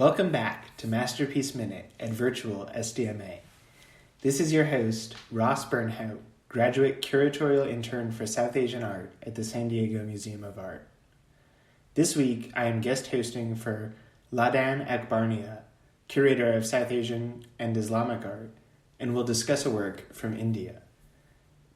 Welcome back to Masterpiece Minute at Virtual SDMA. This is your host, Ross Bernhout, graduate curatorial intern for South Asian art at the San Diego Museum of Art. This week, I am guest hosting for Ladan Akbarnia, curator of South Asian and Islamic art, and will discuss a work from India.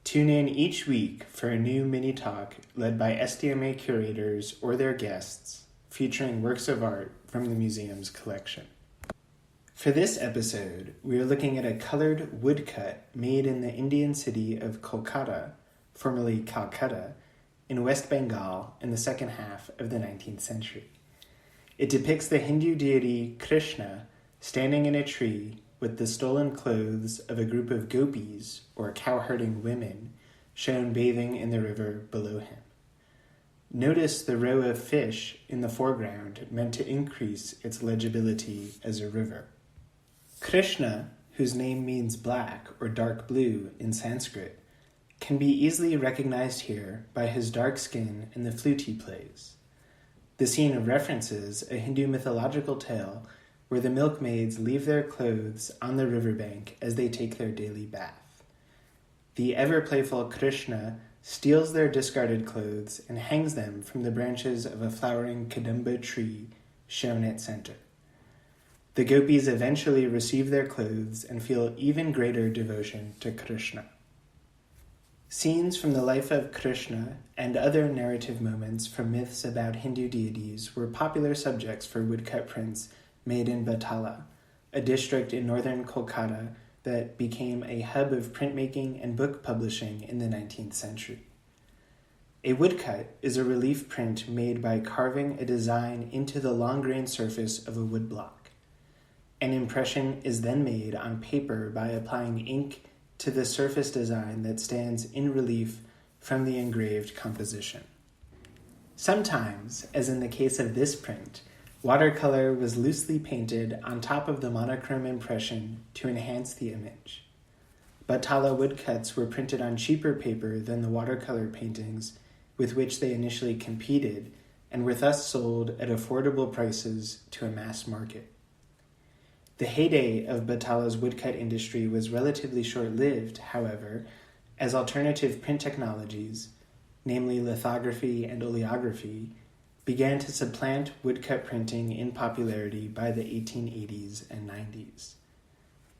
Tune in each week for a new mini-talk led by SDMA curators or their guests, featuring works of art from the museum's collection. For this episode, we are looking at a colored woodcut made in the Indian city of Kolkata, formerly Calcutta, in West Bengal in the second half of the 19th century. It depicts the Hindu deity Krishna standing in a tree with the stolen clothes of a group of gopis, or cow-herding women, shown bathing in the river below him. Notice the row of fish in the foreground meant to increase its legibility as a river. Krishna, whose name means black or dark blue in Sanskrit, can be easily recognized here by his dark skin and the flute he plays. The scene references a Hindu mythological tale where the milkmaids leave their clothes on the riverbank as they take their daily bath. The ever-playful Krishna steals their discarded clothes and hangs them from the branches of a flowering kadamba tree shown at center. The gopis eventually receive their clothes and feel even greater devotion to Krishna. Scenes from the life of Krishna and other narrative moments from myths about Hindu deities were popular subjects for woodcut prints made in Batala, a district in northern Kolkata that became a hub of printmaking and book publishing in the 19th century. A woodcut is a relief print made by carving a design into the long-grained surface of a woodblock. An impression is then made on paper by applying ink to the surface design that stands in relief from the engraved composition. Sometimes, as in the case of this print, watercolor was loosely painted on top of the monochrome impression to enhance the image. Batala woodcuts were printed on cheaper paper than the watercolor paintings with which they initially competed and were thus sold at affordable prices to a mass market. The heyday of Batala's woodcut industry was relatively short-lived, however, as alternative print technologies, namely lithography and oleography, began to supplant woodcut printing in popularity by the 1880s and 90s.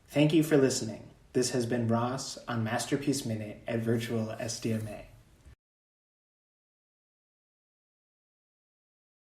Thank you for listening. This has been Ross on Masterpiece Minute at Virtual SDMA.